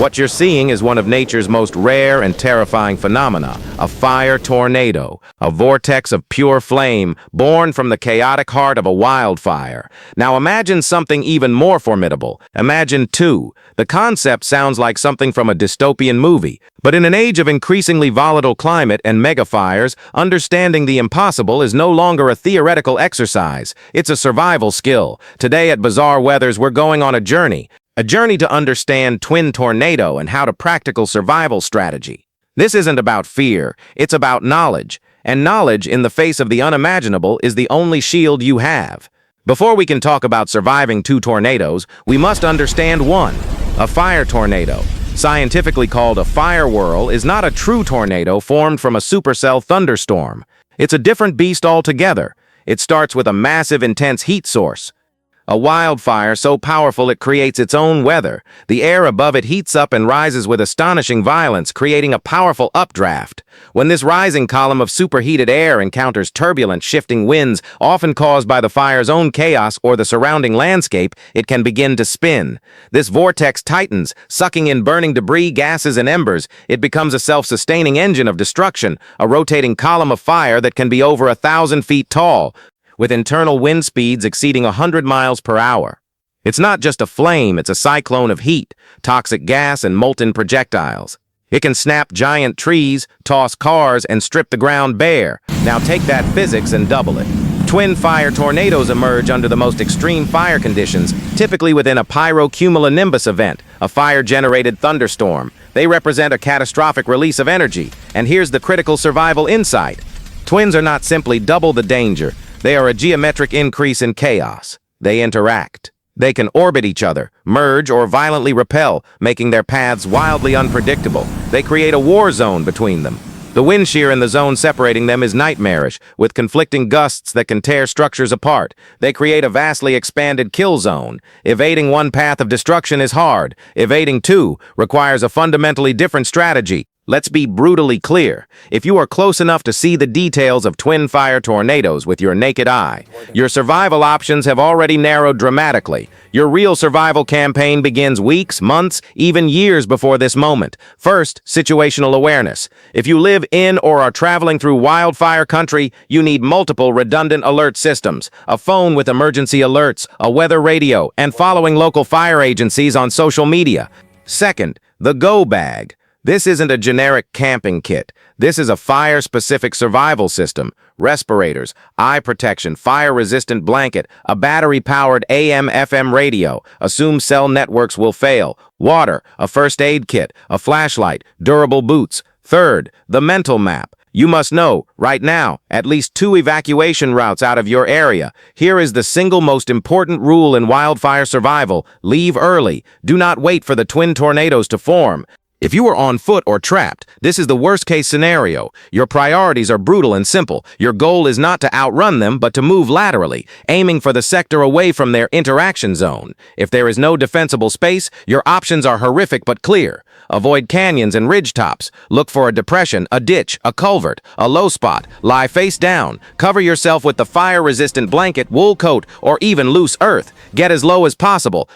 What you're seeing is one of nature's most rare and terrifying phenomena, a fire tornado, a vortex of pure flame born from the chaotic heart of a wildfire. Now imagine something even more formidable. Imagine two. The concept sounds like something from a dystopian movie, but in an age of increasingly volatile climate and megafires, understanding the impossible is no longer a theoretical exercise. It's a survival skill. Today at Bizarre Weathers, we're going on a journey to understand twin tornado and how to practical survival strategy. This isn't about fear, it's about knowledge. And knowledge in the face of the unimaginable is the only shield you have. Before we can talk about surviving two tornadoes, we must understand one. A fire tornado, scientifically called a fire whirl, is not a true tornado formed from a supercell thunderstorm. It's a different beast altogether. It starts with a massive, intense heat source. A wildfire so powerful it creates its own weather. The air above it heats up and rises with astonishing violence, creating a powerful updraft. When this rising column of superheated air encounters turbulent, shifting winds, often caused by the fire's own chaos or the surrounding landscape, it can begin to spin. This vortex tightens, sucking in burning debris, gases, and embers. It becomes a self-sustaining engine of destruction, a rotating column of fire that can be over 1,000 feet tall, with internal wind speeds exceeding 100 miles per hour. It's not just a flame, it's a cyclone of heat, toxic gas, and molten projectiles. It can snap giant trees, toss cars, and strip the ground bare. Now take that physics and double it. Twin fire tornadoes emerge under the most extreme fire conditions, typically within a pyrocumulonimbus event, a fire-generated thunderstorm. They represent a catastrophic release of energy. And here's the critical survival insight. Twins are not simply double the danger. They are a geometric increase in chaos. They interact. They can orbit each other, merge, or violently repel, making their paths wildly unpredictable. They create a war zone between them. The wind shear in the zone separating them is nightmarish, with conflicting gusts that can tear structures apart. They create a vastly expanded kill zone. Evading one path of destruction is hard. Evading two requires a fundamentally different strategy. Let's be brutally clear. If you are close enough to see the details of twin fire tornadoes with your naked eye, your survival options have already narrowed dramatically. Your real survival campaign begins weeks, months, even years before this moment. First, situational awareness. If you live in or are traveling through wildfire country, you need multiple redundant alert systems, a phone with emergency alerts, a weather radio, and following local fire agencies on social media. Second, the go bag. This isn't a generic camping kit. This is a fire-specific survival system. Respirators, eye protection, fire-resistant blanket, a battery-powered AM/FM radio. Assume cell networks will fail. Water, a first aid kit, a flashlight, durable boots. Third, the mental map. You must know, right now, at least 2 evacuation routes out of your area. Here is the single most important rule in wildfire survival. Leave early. Do not wait for the twin tornadoes to form. If you are on foot or trapped, this is the worst-case scenario. Your priorities are brutal and simple. Your goal is not to outrun them, but to move laterally, aiming for the sector away from their interaction zone. If there is no defensible space, your options are horrific but clear. Avoid canyons and ridge tops. Look for a depression, a ditch, a culvert, a low spot. Lie face down. Cover yourself with the fire-resistant blanket, wool coat, or even loose earth. Get as low as possible.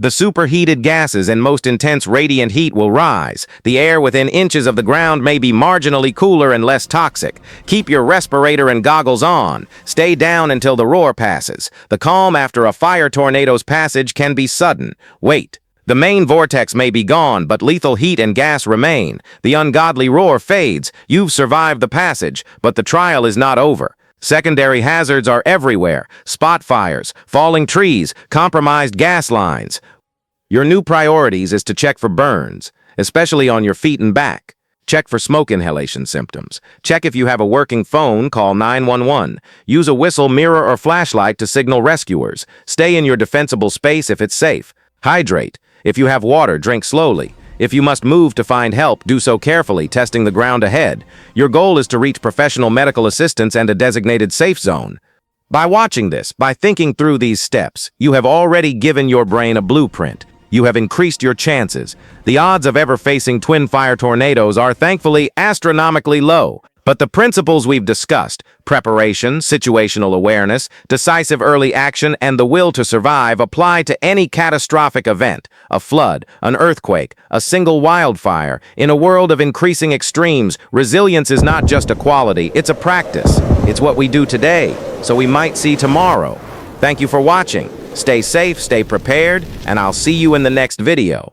The superheated gases and most intense radiant heat will rise. The air within inches of the ground may be marginally cooler and less toxic. Keep your respirator and goggles on. Stay down until the roar passes. The calm after a fire tornado's passage can be sudden. Wait. The main vortex may be gone, but lethal heat and gas remain. The ungodly roar fades. You've survived the passage, but the trial is not over. Secondary hazards are everywhere. Spot fires, falling trees, compromised gas lines. Your new priorities is to check for burns, especially on your feet and back. Check for smoke inhalation symptoms. Check if you have a working phone, call 911. Use a whistle, mirror, or flashlight to signal rescuers. Stay in your defensible space if it's safe. Hydrate. If you have water, drink slowly. If you must move to find help, do so carefully, testing the ground ahead. Your goal is to reach professional medical assistance and a designated safe zone. By watching this, by thinking through these steps, you have already given your brain a blueprint. You have increased your chances. The odds of ever facing twin fire tornadoes are thankfully astronomically low. But the principles we've discussed, preparation, situational awareness, decisive early action, and the will to survive apply to any catastrophic event, a flood, an earthquake, a single wildfire. In a world of increasing extremes, resilience is not just a quality, it's a practice. It's what we do today, so we might see tomorrow. Thank you for watching. Stay safe, stay prepared, and I'll see you in the next video.